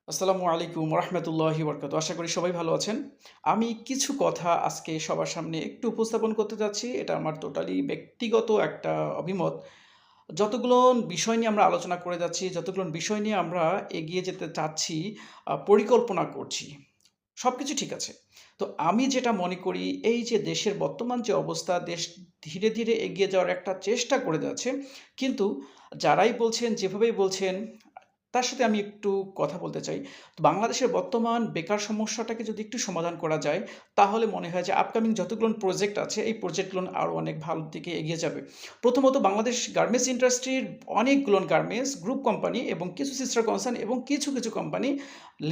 আসসালামু আলাইকুম রহমতুল্লাহি বরকাত। আশা করি সবাই ভালো আছেন। আমি কিছু কথা আজকে সবার সামনে একটু উপস্থাপন করতে যাচ্ছি। এটা আমার টোটালি ব্যক্তিগত একটা অভিমত। যতগুলো বিষয় নিয়ে আমরা আলোচনা করে যাচ্ছি, যতগুলো বিষয় নিয়ে আমরা এগিয়ে যেতে চাচ্ছি, পরিকল্পনা করছি, সবকিছু ঠিক আছে। তো আমি যেটা মনে করি এই যে দেশের বর্তমান যে অবস্থা, দেশ ধীরে, ধীরে এগিয়ে যাওয়ার একটা চেষ্টা করে যাচ্ছে। কিন্তু যারাই বলছেন, যেভাবেই বলছেন তার সাথে আমি একটু কথা বলতে চাই। তো বাংলাদেশের বর্তমান বেকার সমস্যাটাকে যদি একটু সমাধান করা যায়, তাহলে মনে হয় যে আপকামিং যতগুলো প্রজেক্ট আছে, এই প্রজেক্টগুলো আরো অনেক ভালোর দিকে এগিয়ে যাবে। প্রথমত বাংলাদেশ গার্মেন্টস ইন্ডাস্ট্রির অনেকগুলো গার্মেন্টস গ্রুপ কোম্পানি এবং কিছু সিস্টার কনসার্ন এবং কিছু, কিছু company,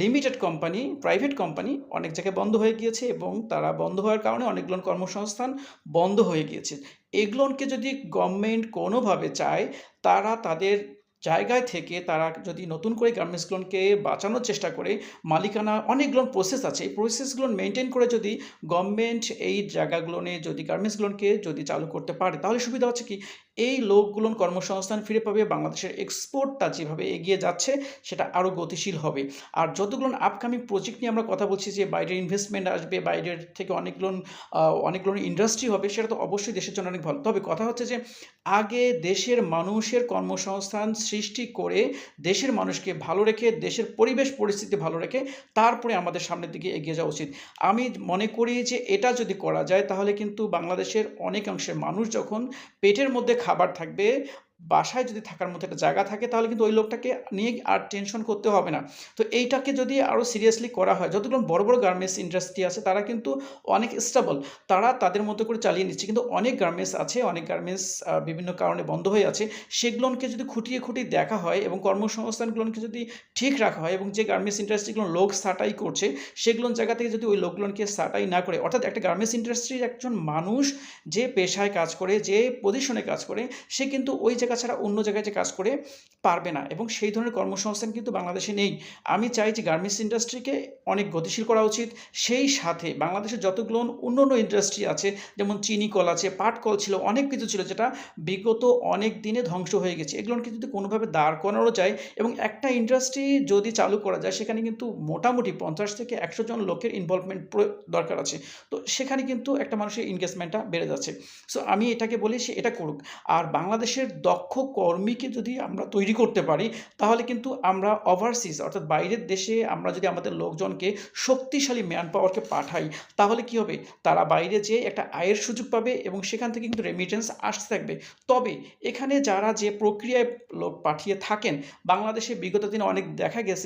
limited company, private company অনেক জায়গায় বন্ধ হয়ে গিয়েছে এবং তারা বন্ধ হওয়ার কারণে অনেকগুলো কর্মসংস্থান বন্ধ হয়ে গিয়েছে। এগুলোকে যদি গভর্নমেন্ট কোনোভাবে চায়, তারা তাদের জায়গায় থেকে তারা যদি নতুন করে গার্মেন্টসগুলোকে বাঁচানোর চেষ্টা করে, মালিকানা অনেকগুলো প্রসেস আছে। এই প্রসেসগুলো মেইনটেইন করে যদি গভর্নমেন্ট এই জায়গাগুলো নিয়ে যদি গার্মেন্টসগুলোকে যদি চালু করতে পারে, তাহলে সুবিধা হচ্ছে কি, এই লোকগুলো কর্মসংস্থান ফিরে পাবে, বাংলাদেশের এক্সপোর্টটা যেভাবে এগিয়ে যাচ্ছে সেটা আরও গতিশীল হবে। আর যতগুলো আপকামিং প্রজেক্ট নিয়ে আমরা কথা বলছি যে বাইরের ইনভেস্টমেন্ট আসবে, বাইরের থেকে অনেকগুলো ইন্ডাস্ট্রি হবে, সেটা তো অবশ্যই দেশের জন্য অনেক ভালো। তবে কথা হচ্ছে যে আগে দেশের মানুষের কর্মসংস্থান সৃষ্টি করে, দেশের মানুষকে ভালো রেখে, দেশের পরিবেশ পরিস্থিতি ভালো রেখে তারপরে আমাদের সামনের দিকে এগিয়ে যাওয়া উচিত। আমি মনে করি যে এটা যদি করা যায়, তাহলে কিন্তু বাংলাদেশের অনেকাংশের মানুষ যখন পেটের মধ্যে খাবার থাকবে, বাসায় যদি থাকার মতো একটা জায়গা থাকে, তাহলে কিন্তু ওই লোকটাকে নিয়ে আর টেনশন করতে হবে না। তো এইটাকে যদি আরও সিরিয়াসলি করা হয়, যতগুলো বড়, বড় গার্মেন্টস ইন্ডাস্ট্রি আছে তারা কিন্তু অনেক স্টেবল। তারা তাদের মতো করে চালিয়ে নিচ্ছে। কিন্তু অনেক গার্মেন্টস আছে, অনেক গার্মেন্টস বিভিন্ন কারণে বন্ধ হয়ে আছে। সেগুলোকে যদি খুঁটিয়ে, খুঁটিয়ে দেখা হয় এবং কর্মসংস্থানগুলোকে যদি ঠিক রাখা হয় এবং যে গার্মেন্টস ইন্ডাস্ট্রিগুলো লোক ছাঁটাই করছে, সেগুলোর জায়গা থেকে যদি ওই লোকগুলোকে ছাঁটাই না করে, অর্থাৎ একটা গার্মেন্টস ইন্ডাস্ট্রির একজন মানুষ যে পেশায় কাজ করে, যে পজিশনে কাজ করে, সে কিন্তু ওই জায়গা ছাড়া অন্য জায়গায় যে কাজ করে পারবে না এবং সেই ধরনের কর্মসংস্থান কিন্তু বাংলাদেশে নেই। আমি চাই যে গার্মেন্টস ইন্ডাস্ট্রিকে অনেক গতিশীল করা উচিত। সেই সাথে বাংলাদেশের যতগুলো অন্যান্য ইন্ডাস্ট্রি আছে, যেমন চিনি কল আছে, পাট কল ছিল, অনেক কিছু ছিল যেটা বিগত অনেক দিনে ধ্বংস হয়ে গেছে। এগুলোকে যদি কোনোভাবে দাঁড় করানো যায় এবং একটা ইন্ডাস্ট্রি যদি চালু করা যায়, সেখানে কিন্তু মোটামুটি ৫০ থেকে ১০০ জন লোকের ইনভলভমেন্ট দরকার আছে। তো সেখানে কিন্তু একটা মানুষের এনগেজমেন্টটা বেড়ে যাচ্ছে। সো আমি এটাকে বলি সে এটা করুক। আর বাংলাদেশের দক্ষ কর্মীকে যদি আমরা তৈরি করতে পারি, তাহলে কিন্তু আমরা ওভারসিজ অর্থাৎ বাইরের দেশে আমরা যদি আমাদের লোকজনকে শক্তিশালী ম্যান পাওয়ারকে পাঠাই, তাহলে কি হবে? তারা বাইরে যেয়ে একটা আয়ের সুযোগ পাবে এবং সেখান থেকে কিন্তু রেমিটেন্স আসতে থাকবে। তবে এখানে যারা যে প্রক্রিয়ায় লোক পাঠিয়ে থাকেন, বাংলাদেশে বিগত দিনে অনেক দেখা গেছে